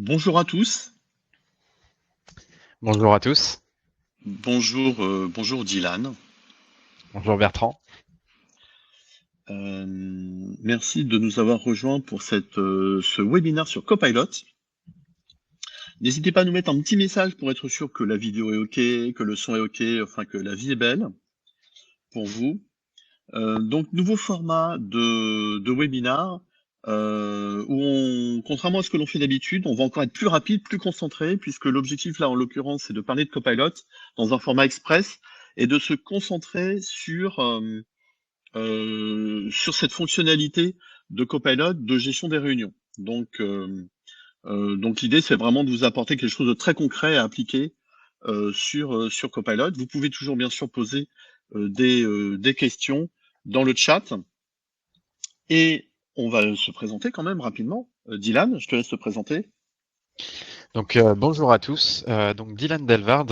Bonjour à tous. Bonjour à tous. Bonjour Dylan. Bonjour Bertrand. Euh, Merci de nous avoir rejoints pour ce webinaire sur Copilot. N'hésitez pas à nous mettre un petit message pour être sûr que la vidéo est OK, que le son est OK, enfin que la vie est belle pour vous. Donc, nouveau format de webinar où contrairement à ce que l'on fait d'habitude, on va encore être plus rapide, plus concentré, puisque l'objectif là, en l'occurrence, c'est de parler de Copilot dans un format express et de se concentrer sur cette fonctionnalité de Copilot de gestion des réunions. Donc l'idée, c'est vraiment de vous apporter quelque chose de très concret à appliquer sur Copilot. Vous pouvez toujours bien sûr poser des questions dans le chat et on va se présenter quand même rapidement. Dylan, je te laisse te présenter. Donc bonjour à tous. Donc Dylan Delvard,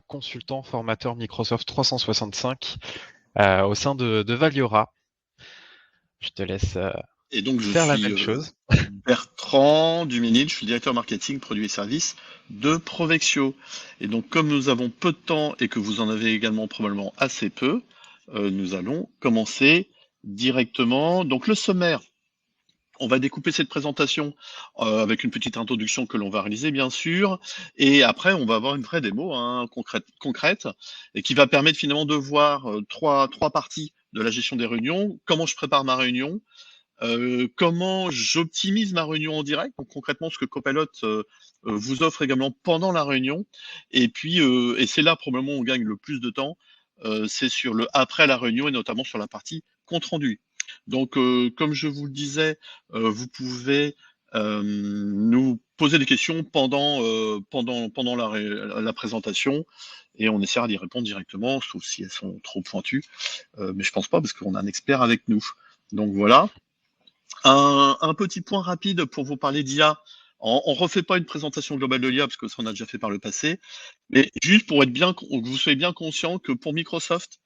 consultant formateur Microsoft 365 au sein de Valiora. Je te laisse Et donc je faire la suis même chose. Bertrand Duménil, je suis directeur marketing, produits et services de Provexio. Et donc comme nous avons peu de temps et que vous en avez également probablement assez peu, nous allons commencer directement. Donc le sommaire, on va découper cette présentation avec une petite introduction que l'on va réaliser bien sûr, et après on va avoir une vraie démo concrète et qui va permettre finalement de voir trois parties de la gestion des réunions, comment je prépare ma réunion, comment j'optimise ma réunion en direct, donc concrètement ce que Copilot vous offre également pendant la réunion, et puis et c'est là probablement où on gagne le plus de temps, c'est sur le après la réunion et notamment sur la partie compte rendu. Donc comme je vous le disais, vous pouvez nous poser des questions pendant la présentation et on essaiera d'y répondre directement, sauf si elles sont trop pointues, mais je pense pas parce qu'on a un expert avec nous. Donc voilà. Un petit point rapide pour vous parler d'IA. On refait pas une présentation globale de l'IA parce que ça on a déjà fait par le passé, mais juste pour être bien, que vous soyez bien conscient que pour Microsoft,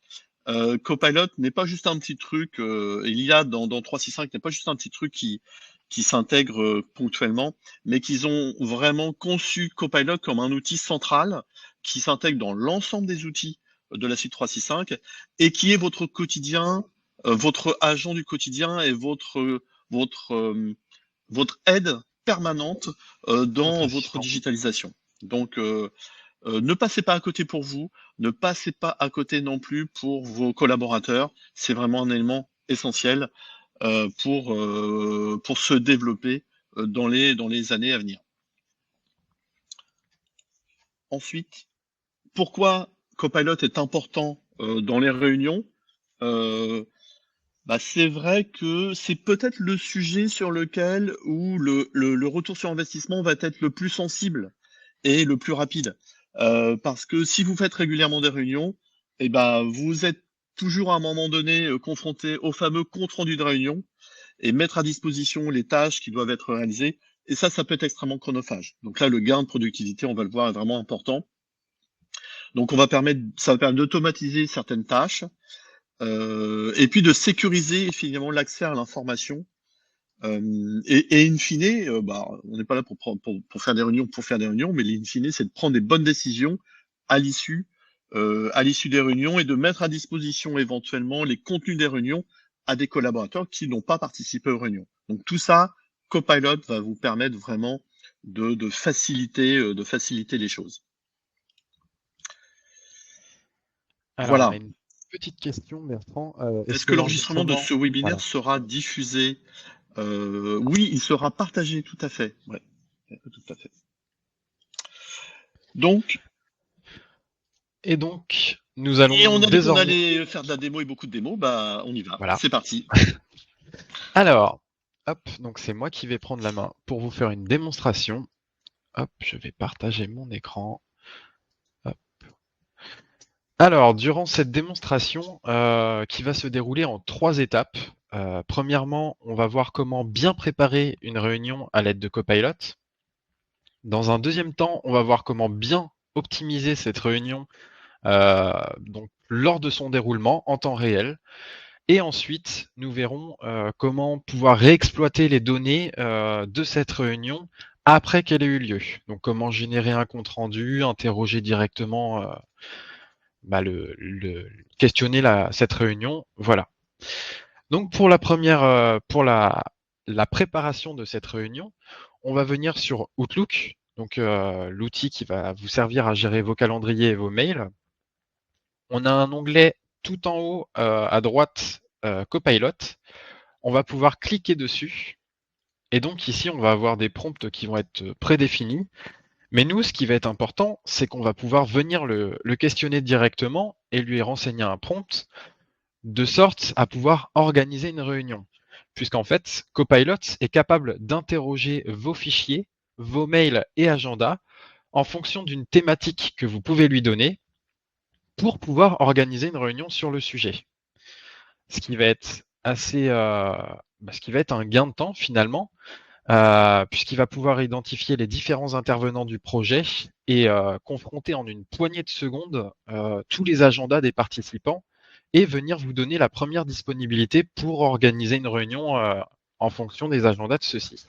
Copilot n'est pas juste un petit truc, et l'IA dans 365 n'est pas juste un petit truc qui s'intègre ponctuellement, mais qu'ils ont vraiment conçu Copilot comme un outil central qui s'intègre dans l'ensemble des outils de la suite 365 et qui est votre quotidien, votre agent du quotidien et votre, votre aide permanente Votre dans votre assistant. digitalisation. Donc, ne passez pas à côté pour vous, ne passez pas à côté non plus pour vos collaborateurs. C'est vraiment un élément essentiel pour se développer dans les années à venir. Ensuite, pourquoi Copilot est important dans les réunions? Euh, C'est vrai que c'est peut-être le sujet sur lequel où le retour sur investissement va être le plus sensible et le plus rapide. Parce que si vous faites régulièrement des réunions, eh ben, vous êtes toujours à un moment donné confronté au fameux compte rendu de réunion et mettre à disposition les tâches qui doivent être réalisées. Et ça peut être extrêmement chronophage. Donc là, le gain de productivité, on va le voir, est vraiment important. Donc ça va permettre d'automatiser certaines tâches et puis de sécuriser finalement l'accès à l'information. Et in fine, on n'est pas là pour faire des réunions pour faire des réunions, mais in fine, c'est de prendre des bonnes décisions à à l'issue des réunions et de mettre à disposition éventuellement les contenus des réunions à des collaborateurs qui n'ont pas participé aux réunions. Donc tout ça, Copilot va vous permettre vraiment de faciliter les choses. Alors on a Voilà. une petite question, Bertrand. Est-ce Est-ce que que l'enregistrement de l'enregistrement, ce webinaire voilà. sera diffusé? Oui, il sera partagé, tout à fait. Ouais, tout à fait. Donc, Et donc nous et on allons a dit qu'on désormais, allait faire de la démo et beaucoup de démos, bah on y va. voilà. C'est parti. Alors, hop, donc c'est moi qui vais prendre la main pour vous faire une démonstration. Hop, je vais partager mon écran. Hop. Alors, durant cette démonstration qui va se dérouler en 3 étapes, premièrement, on va voir comment bien préparer une réunion à l'aide de Copilot. Dans un deuxième temps, on va voir comment bien optimiser cette réunion donc lors de son déroulement en temps réel. Et ensuite, nous verrons comment pouvoir réexploiter les données de cette réunion après qu'elle ait eu lieu. Donc comment générer un compte rendu, interroger directement, questionner cette réunion, voilà. Donc pour la première, pour la préparation de cette réunion, on va venir sur Outlook, donc l'outil qui va vous servir à gérer vos calendriers et vos mails. On a un onglet tout en haut à droite, Copilot. On va pouvoir cliquer dessus. Et donc ici, on va avoir des prompts qui vont être prédéfinis. Mais nous, ce qui va être important, c'est qu'on va pouvoir venir le questionner directement et lui renseigner un prompt de sorte à pouvoir organiser une réunion. Puisqu'en fait, Copilot est capable d'interroger vos fichiers, vos mails et agendas en fonction d'une thématique que vous pouvez lui donner pour pouvoir organiser une réunion sur le sujet. Ce qui va être ce qui va être un gain de temps finalement, puisqu'il va pouvoir identifier les différents intervenants du projet et confronter en une poignée de secondes tous les agendas des participants et venir vous donner la première disponibilité pour organiser une réunion en fonction des agendas de ceux-ci.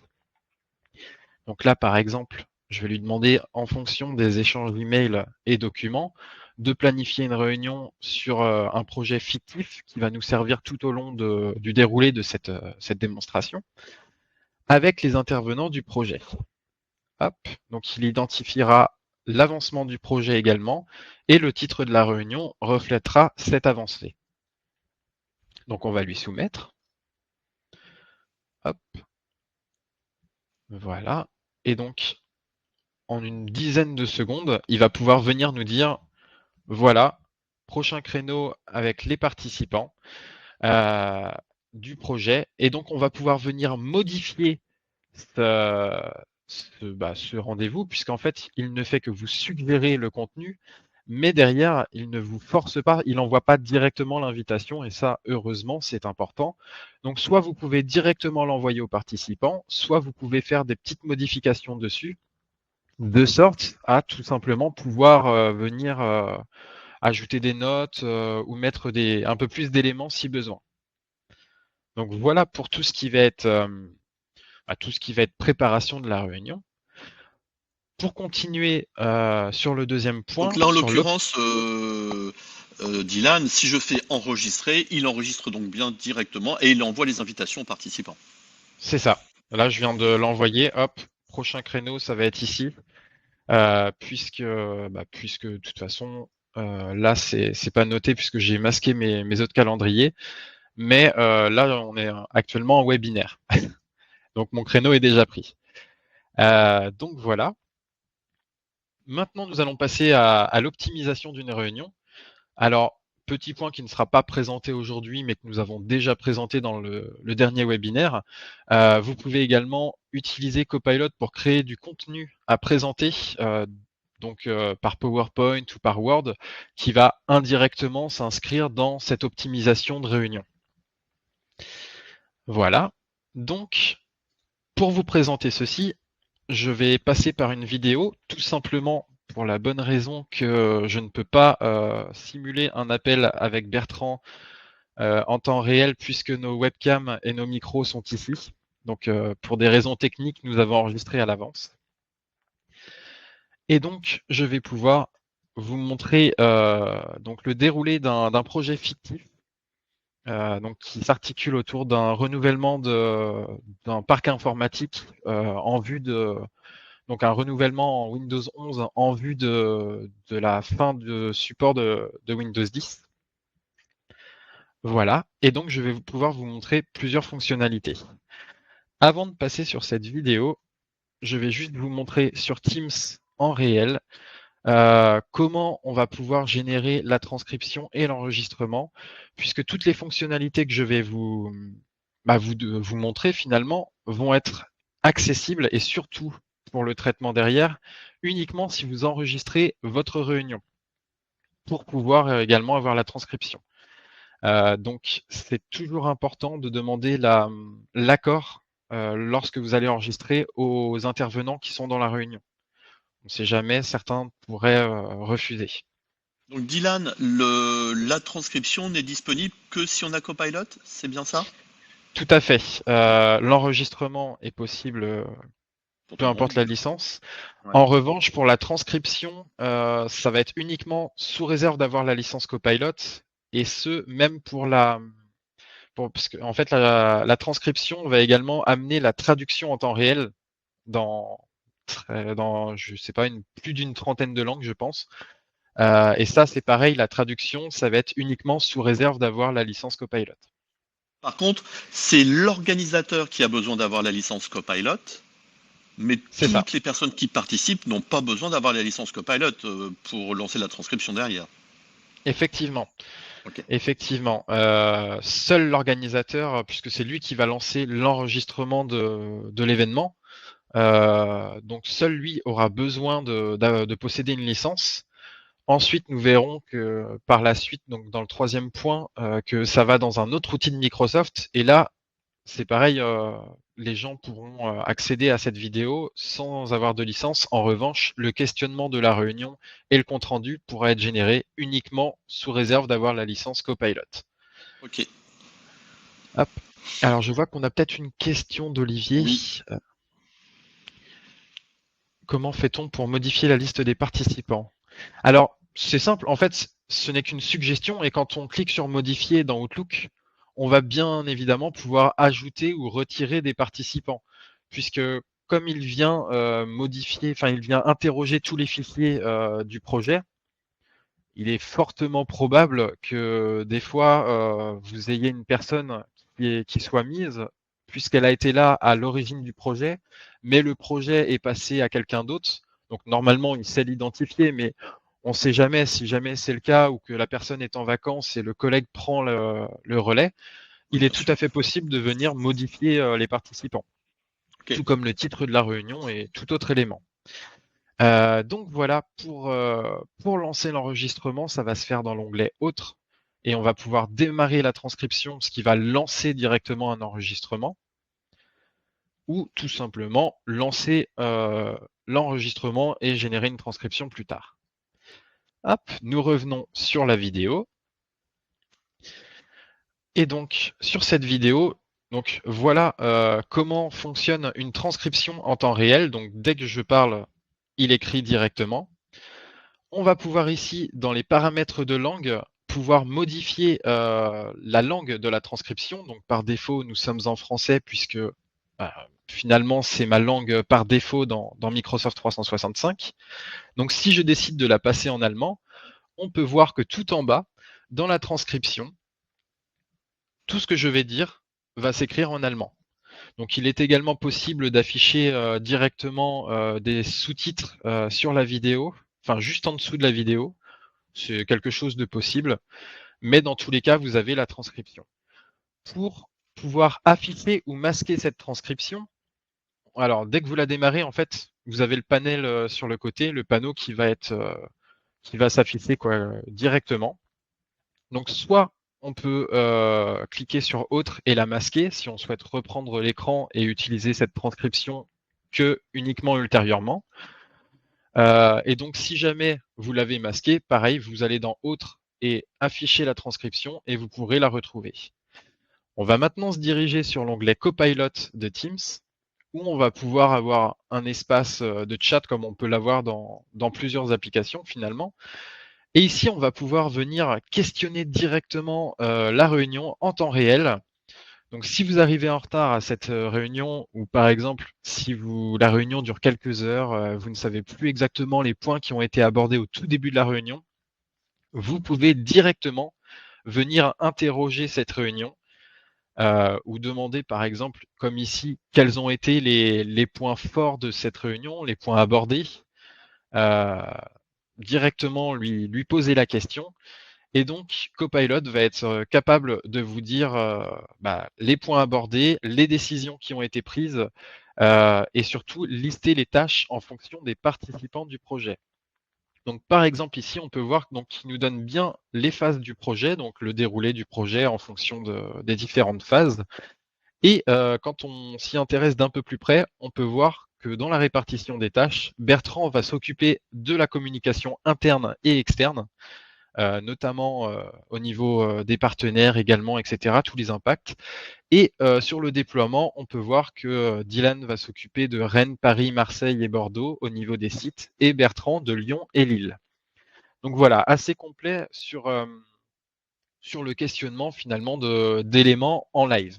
Donc là, par exemple, je vais lui demander, en fonction des échanges d'emails et documents, de planifier une réunion sur un projet fictif qui va nous servir tout au long du déroulé de cette démonstration avec les intervenants du projet. Hop, donc il identifiera l'avancement du projet également et le titre de la réunion reflètera cette avancée. Donc on va lui soumettre. Hop, voilà. Et donc en une dizaine de secondes, il va pouvoir venir nous dire voilà, prochain créneau avec les participants euh, du projet. Et donc on va pouvoir venir modifier ce rendez-vous, puisqu'en fait, il ne fait que vous suggérer le contenu, mais derrière, il ne vous force pas, il n'envoie pas directement l'invitation, et ça, heureusement, c'est important. Donc, soit vous pouvez directement l'envoyer aux participants, soit vous pouvez faire des petites modifications dessus, de sorte à tout simplement pouvoir venir ajouter des notes ou mettre un peu plus d'éléments si besoin. Donc voilà pour tout ce qui va être préparation de la réunion. Pour continuer sur le deuxième Donc point, là, en sur l'occurrence, Dylan, si je fais enregistrer, il enregistre donc bien directement et il envoie les invitations aux participants. c'est ça. Là, je viens de l'envoyer. Hop, prochain créneau, ça va être ici, puisque de toute façon, là, c'est pas noté puisque j'ai masqué mes autres calendriers. Mais là, on est actuellement en webinaire. Donc mon créneau est déjà pris. Donc voilà. Maintenant, nous allons passer à l'optimisation d'une réunion. Alors, petit point qui ne sera pas présenté aujourd'hui, mais que nous avons déjà présenté dans le dernier webinaire, vous pouvez également utiliser Copilot pour créer du contenu à présenter, par PowerPoint ou par Word, qui va indirectement s'inscrire dans cette optimisation de réunion. Voilà. Donc, pour vous présenter ceci, je vais passer par une vidéo, tout simplement pour la bonne raison que je ne peux pas simuler un appel avec Bertrand en temps réel puisque nos webcams et nos micros sont ici. Donc pour des raisons techniques, nous avons enregistré à l'avance. Et donc, je vais pouvoir vous montrer donc le déroulé d'un projet fictif qui s'articule autour d'un renouvellement d'un parc informatique en vue de donc un renouvellement en Windows 11 en vue de la fin de support de Windows 10. Voilà, et donc je vais pouvoir vous montrer plusieurs fonctionnalités. Avant de passer sur cette vidéo, je vais juste vous montrer sur Teams en réel comment on va pouvoir générer la transcription et l'enregistrement, puisque toutes les fonctionnalités que je vais vous montrer finalement vont être accessibles et surtout pour le traitement derrière, uniquement si vous enregistrez votre réunion pour pouvoir également avoir la transcription. Donc, c'est toujours important de demander l'accord lorsque vous allez enregistrer aux intervenants qui sont dans la réunion. On ne sait jamais, certains pourraient refuser. Donc Dylan, la transcription n'est disponible que si on a Copilot, c'est bien ça? Tout à fait. L'enregistrement est possible Pour peu tout le monde, importe la d'accord. licence. Ouais. En revanche, pour la transcription, ça va être uniquement sous réserve d'avoir la licence Copilot, et ce, même parce que, en fait, la transcription va également amener la traduction en temps réel dans, je sais pas, plus d'une trentaine de langues, je pense. Et ça, c'est pareil, la traduction, ça va être uniquement sous réserve d'avoir la licence Copilot. Par contre, c'est l'organisateur qui a besoin d'avoir la licence Copilot, mais C'est ça. toutes les personnes qui participent n'ont pas besoin d'avoir la licence Copilot pour lancer la transcription derrière. Effectivement. Ok. Effectivement. Seul l'organisateur, puisque c'est lui qui va lancer l'enregistrement de l'événement, donc seul lui aura besoin de posséder une licence. Ensuite, nous verrons que par la suite, donc dans le troisième point, que ça va dans un autre outil de Microsoft. Et là, c'est pareil, les gens pourront accéder à cette vidéo sans avoir de licence. En revanche, le questionnement de la réunion et le compte-rendu pourra être généré uniquement sous réserve d'avoir la licence Copilot. Ok. Hop. Alors, je vois qu'on a peut-être une question d'Olivier. Oui. Comment fait-on pour modifier la liste des participants? Alors, c'est simple. En fait, ce n'est qu'une suggestion, et quand on clique sur modifier dans Outlook, on va bien évidemment pouvoir ajouter ou retirer des participants, puisque comme il vient modifier, enfin il vient interroger tous les fichiers du projet, il est fortement probable que des fois vous ayez une personne qui soit mise, puisqu'elle a été là à l'origine du projet, mais le projet est passé à quelqu'un d'autre. Donc normalement, il sait l'identifier, mais on ne sait jamais. Si jamais c'est le cas, ou que la personne est en vacances et le collègue prend le relais, Oui, il est bien tout sûr. à fait possible de venir modifier les participants, Ok. tout comme le titre de la réunion et tout autre élément. Donc voilà, pour lancer l'enregistrement, ça va se faire dans l'onglet Autres, et on va pouvoir démarrer la transcription, ce qui va lancer directement un enregistrement, ou tout simplement lancer l'enregistrement et générer une transcription plus tard. Hop, nous revenons sur la vidéo. Et donc, sur cette vidéo, donc voilà comment fonctionne une transcription en temps réel. Donc, dès que je parle, il écrit directement. On va pouvoir ici, dans les paramètres de langue, pouvoir modifier la langue de la transcription. Donc, par défaut, nous sommes en français, puisque finalement, c'est ma langue par défaut dans Microsoft 365. Donc, si je décide de la passer en allemand, on peut voir que tout en bas, dans la transcription, tout ce que je vais dire va s'écrire en allemand. Donc il est également possible d'afficher directement des sous-titres sur la vidéo, enfin juste en dessous de la vidéo. C'est quelque chose de possible, mais dans tous les cas, vous avez la transcription. Pour pouvoir afficher ou masquer cette transcription, alors dès que vous la démarrez, en fait, vous avez le panel sur le côté, le panneau qui va s'afficher directement. Donc soit on peut cliquer sur Autre et la masquer si on souhaite reprendre l'écran et utiliser cette transcription que uniquement ultérieurement. Et donc si jamais vous l'avez masqué, pareil, vous allez dans Autre et afficher la transcription et vous pourrez la retrouver. On va maintenant se diriger sur l'onglet Copilot de Teams, où on va pouvoir avoir un espace de chat comme on peut l'avoir dans plusieurs applications finalement. Et ici, on va pouvoir venir questionner directement la réunion en temps réel. Donc, si vous arrivez en retard à cette réunion, ou par exemple, si la réunion dure quelques heures, vous ne savez plus exactement les points qui ont été abordés au tout début de la réunion, vous pouvez directement venir interroger cette réunion ou demander, par exemple, comme ici, quels ont été les points forts de cette réunion, les points abordés. Directement lui poser la question. Et donc, Copilot va être capable de vous dire les points abordés, les décisions qui ont été prises, et surtout lister les tâches en fonction des participants du projet. Donc, par exemple, ici, on peut voir qu'il nous donne bien les phases du projet, donc le déroulé du projet en fonction des différentes phases. Et quand on s'y intéresse d'un peu plus près, on peut voir que dans la répartition des tâches, Bertrand va s'occuper de la communication interne et externe, notamment au niveau des partenaires également, etc., tous les impacts. Et sur le déploiement, on peut voir que Dylan va s'occuper de Rennes, Paris, Marseille et Bordeaux au niveau des sites, et Bertrand de Lyon et Lille. Donc voilà, assez complet sur le questionnement finalement d'éléments en live.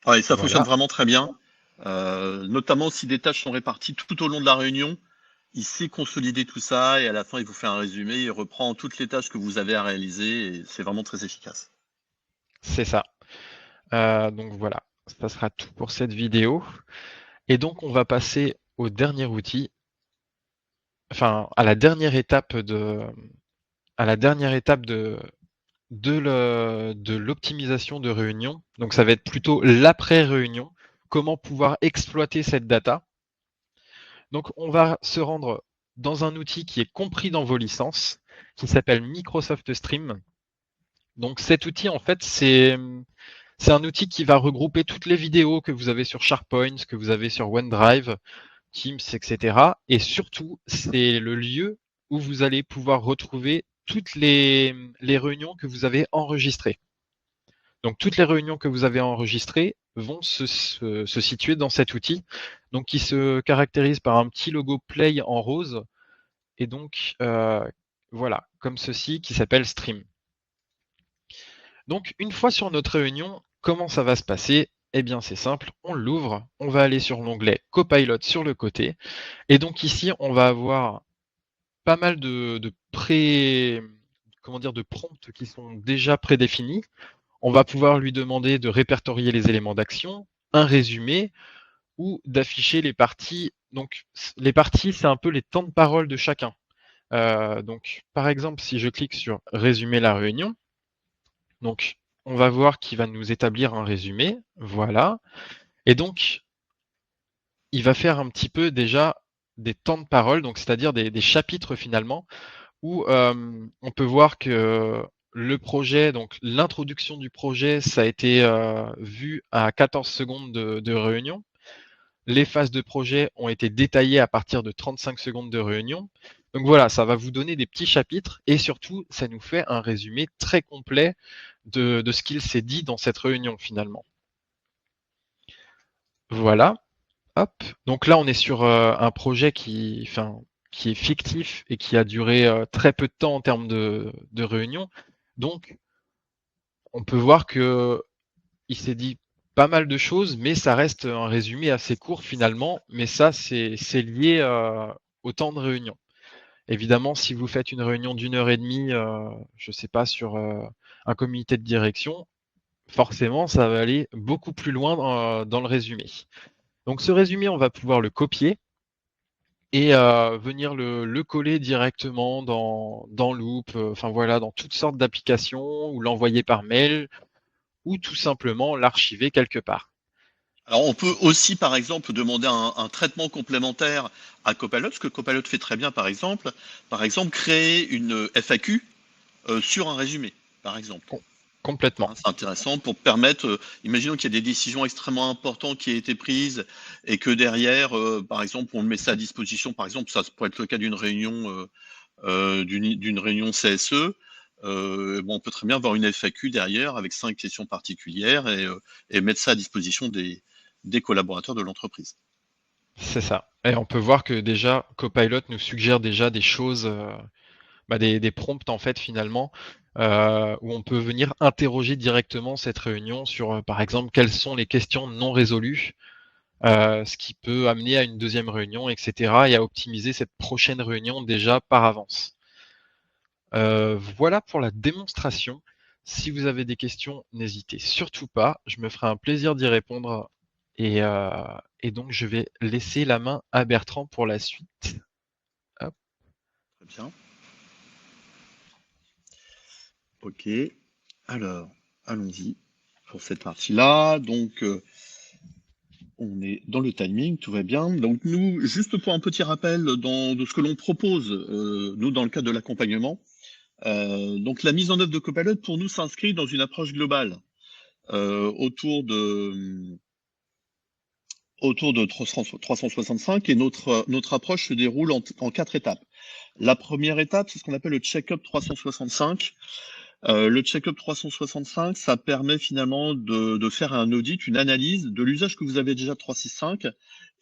Ouais, ça fonctionne Voilà, vraiment très bien. Notamment si des tâches sont réparties tout au long de la réunion, il sait consolider tout ça et à la fin, il vous fait un résumé, il reprend toutes les tâches que vous avez à réaliser et c'est vraiment très efficace. c'est ça. Donc voilà, ça sera tout pour cette vidéo. Et donc on va passer au dernier outil, enfin à la dernière étape de l'optimisation de réunion. Donc ça va être plutôt l'après-réunion, comment pouvoir exploiter cette data. Donc on va se rendre dans un outil qui est compris dans vos licences, qui s'appelle Microsoft Stream. Donc cet outil, en fait, c'est un outil qui va regrouper toutes les vidéos que vous avez sur SharePoint, que vous avez sur OneDrive, Teams, etc. Et surtout, c'est le lieu où vous allez pouvoir retrouver toutes les réunions que vous avez enregistrées. Donc toutes les réunions que vous avez enregistrées vont se situer dans cet outil, donc qui se caractérise par un petit logo Play en rose, et donc voilà, comme ceci, qui s'appelle Stream. Donc une fois sur notre réunion, comment ça va se passer? Eh bien c'est simple, on l'ouvre, on va aller sur l'onglet Copilot sur le côté, et donc ici on va avoir pas mal de prompts qui sont déjà prédéfinis. On va pouvoir lui demander de répertorier les éléments d'action, un résumé, ou d'afficher les parties. Donc les parties, c'est un peu les temps de parole de chacun. Donc par exemple, si je clique sur résumer la réunion, donc on va voir qu'il va nous établir un résumé, voilà. Et donc il va faire un petit peu déjà des temps de parole, donc c'est-à-dire des chapitres finalement, où on peut voir que le projet, donc l'introduction du projet, ça a été vu à 14 secondes de réunion. Les phases de projet ont été détaillées à partir de 35 secondes de réunion. Donc voilà, ça va vous donner des petits chapitres et surtout, ça nous fait un résumé très complet de ce qu'il s'est dit dans cette réunion finalement. Voilà, hop. Donc là, on est sur un projet qui est fictif et qui a duré très peu de temps en termes de réunion. Donc, on peut voir que il s'est dit pas mal de choses, mais ça reste un résumé assez court finalement. Mais ça, c'est lié au temps de réunion. Évidemment, si vous faites une réunion d'une heure et demie, je ne sais pas, sur un comité de direction, forcément, ça va aller beaucoup plus loin dans le résumé. Donc ce résumé, on va pouvoir le copier et venir le coller directement dans Loop, enfin voilà, dans toutes sortes d'applications, ou l'envoyer par mail, ou tout simplement l'archiver quelque part. Alors, on peut aussi, par exemple, demander un traitement complémentaire à Copilot, ce que Copilot fait très bien, par exemple, créer une FAQ sur un résumé, par exemple. Com- Complètement. Hein, c'est intéressant pour permettre, imaginons qu'il y a des décisions extrêmement importantes qui aient été prises et que derrière, par exemple, on met ça à disposition, par exemple, ça pourrait être le cas d'une réunion, d'une réunion CSE. Bon, on peut très bien avoir une FAQ derrière avec 5 questions particulières et mettre ça à disposition des collaborateurs de l'entreprise. C'est ça. Et on peut voir que déjà, Copilot nous suggère déjà des choses, des prompts en fait finalement, où on peut venir interroger directement cette réunion sur, par exemple, quelles sont les questions non résolues, ce qui peut amener à une deuxième réunion, etc., et à optimiser cette prochaine réunion déjà par avance. Voilà pour la démonstration. Si vous avez des questions, n'hésitez surtout pas. Je me ferai un plaisir d'y répondre. Et, euh, et donc, je vais laisser la main à Bertrand pour la suite. Hop. Très bien. Ok. Alors, allons-y pour cette partie-là. Donc, on est dans le timing, tout va bien. Donc, nous, juste pour un petit rappel de ce que l'on propose, nous, dans le cadre de l'accompagnement. Donc, la mise en œuvre de Copilot, pour nous, s'inscrit dans une approche globale autour de 365 et notre approche se déroule en 4 étapes. La première étape, c'est ce qu'on appelle le check-up 365. Le check-up 365, ça permet finalement de faire un audit, une analyse de l'usage que vous avez déjà de 365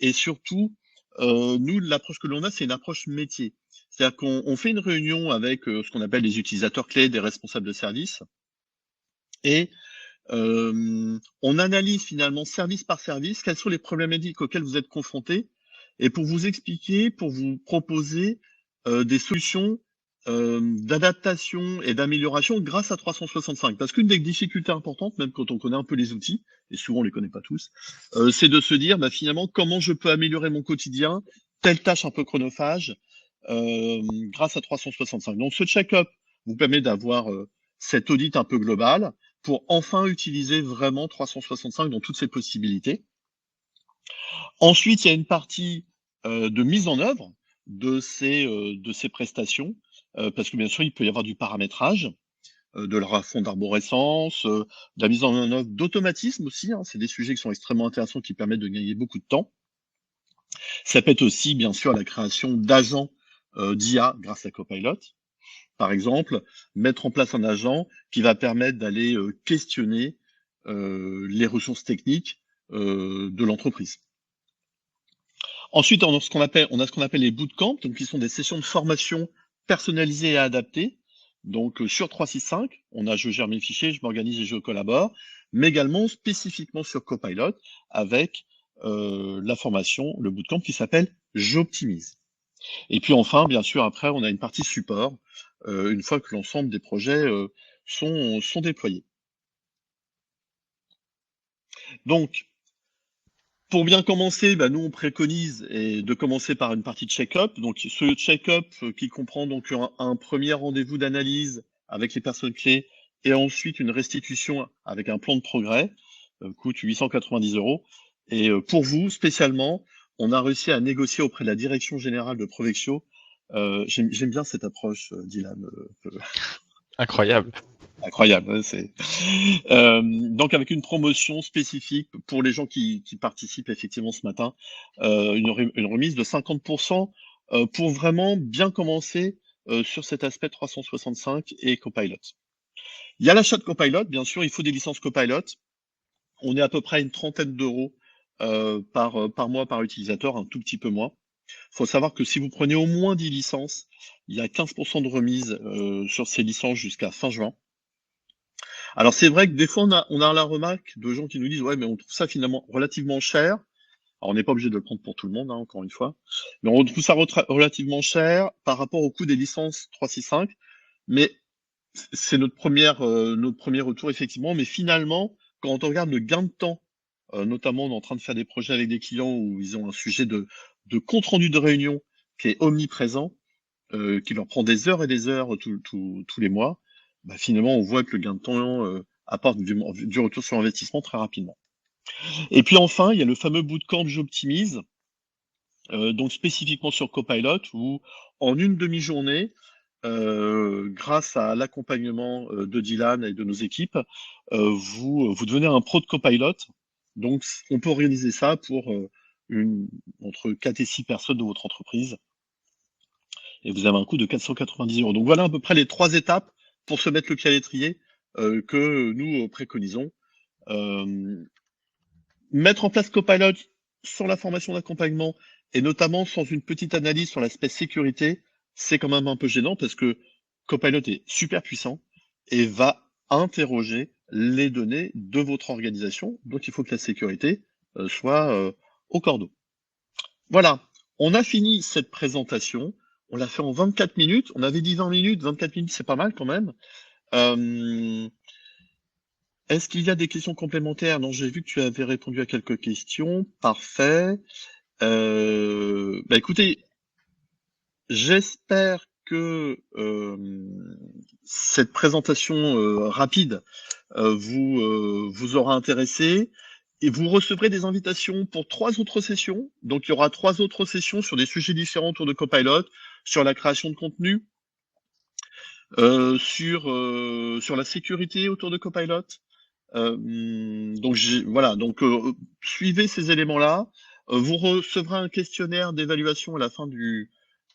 et surtout, nous, l'approche que l'on a, c'est une approche métier. C'est-à-dire qu'on fait une réunion avec, ce qu'on appelle les utilisateurs clés, des responsables de service et on analyse finalement service par service quelles sont les problématiques auxquelles vous êtes confrontés et pour vous expliquer, pour vous proposer des solutions d'adaptation et d'amélioration grâce à 365. Parce qu'une des difficultés importantes, même quand on connaît un peu les outils, et souvent on les connaît pas tous, c'est de se dire bah, finalement comment je peux améliorer mon quotidien, telle tâche un peu chronophage, grâce à 365. Donc ce check-up vous permet d'avoir cet audit un peu global pour enfin utiliser vraiment 365 dans toutes ses possibilités. Ensuite, il y a une partie de mise en œuvre de ces prestations, parce que bien sûr, il peut y avoir du paramétrage, de la fond d'arborescence, de la mise en œuvre d'automatisme aussi, hein. C'est des sujets qui sont extrêmement intéressants, qui permettent de gagner beaucoup de temps. Ça peut être aussi, bien sûr, la création d'agents d'IA grâce à Copilot. Par exemple, mettre en place un agent qui va permettre d'aller questionner les ressources techniques de l'entreprise. Ensuite, on a ce qu'on appelle les bootcamps, donc qui sont des sessions de formation personnalisées et adaptées. Donc sur 365, on a je gère mes fichiers, je m'organise et je collabore, mais également spécifiquement sur Copilot avec la formation, le bootcamp qui s'appelle J'optimise. Et puis enfin, bien sûr, après, on a une partie support, une fois que l'ensemble des projets sont déployés. Donc, pour bien commencer, bah, nous, on préconise de commencer par une partie de check-up. Donc, ce check-up qui comprend donc un premier rendez-vous d'analyse avec les personnes clés et ensuite une restitution avec un plan de progrès, coûte 890 €. Et pour vous, spécialement, on a réussi à négocier auprès de la direction générale de Provexio. J'aime bien cette approche, Dylan. Incroyable. Incroyable, ouais, c'est donc avec une promotion spécifique pour les gens qui participent effectivement ce matin, une remise de 50 pour vraiment bien commencer sur cet aspect 365 et Copilot. Il y a l'achat de Copilot, bien sûr, il faut des licences Copilot. On est à peu près à une trentaine d'euros par mois par utilisateur, un tout petit peu moins. Il faut savoir que si vous prenez au moins 10 licences, il y a 15 de remise sur ces licences jusqu'à fin juin. Alors c'est vrai que des fois on a la remarque de gens qui nous disent ouais mais on trouve ça finalement relativement cher. Alors on n'est pas obligé de le prendre pour tout le monde, hein, encore une fois, mais on trouve ça relativement cher par rapport au coût des licences 365. Mais c'est notre premier retour effectivement. Mais finalement, quand on regarde le gain de temps, notamment on est en train de faire des projets avec des clients où ils ont un sujet de compte rendu de réunion qui est omniprésent, qui leur prend des heures et des heures tous les mois, bah, finalement, on voit que le gain de temps apporte du retour sur investissement très rapidement. Et puis enfin, il y a le fameux bootcamp J'optimise, donc spécifiquement sur Copilot, où en une demi-journée, grâce à l'accompagnement de Dylan et de nos équipes, vous devenez un pro de Copilot. Donc, on peut organiser ça pour entre 4 et 6 personnes de votre entreprise et vous avez un coût de 490 €. Donc voilà à peu près les 3 étapes pour se mettre le pied à l'étrier que nous préconisons. Mettre en place Copilot sans la formation d'accompagnement et notamment sans une petite analyse sur l'aspect sécurité, c'est quand même un peu gênant parce que Copilot est super puissant et va interroger les données de votre organisation. Donc il faut que la sécurité soit au cordeau. Voilà, on a fini cette présentation. On l'a fait en 24 minutes. On avait dit 20 minutes. 24 minutes, c'est pas mal quand même. Est-ce qu'il y a des questions complémentaires? Non, j'ai vu que tu avais répondu à quelques questions. Parfait. Bah écoutez, j'espère que cette présentation rapide vous aura intéressé. Et vous recevrez des invitations pour 3 autres sessions. Donc, il y aura 3 autres sessions sur des sujets différents autour de Copilot, sur la création de contenu, sur la sécurité autour de Copilot. Donc, voilà. Donc, suivez ces éléments-là. Vous recevrez un questionnaire d'évaluation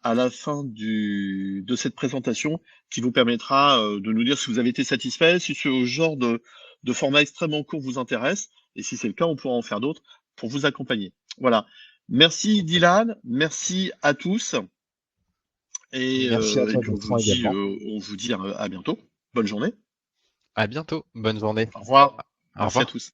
à à la fin de cette présentation qui vous permettra de nous dire si vous avez été satisfait, si ce genre de format extrêmement court vous intéresse, et si c'est le cas, on pourra en faire d'autres pour vous accompagner. Voilà. Merci Dylan, merci à tous, et, Merci à et toi, puis Bertrand, également. on vous dit à bientôt. Bonne journée. À bientôt. Bonne journée. Au revoir. Au Merci à revoir. tous.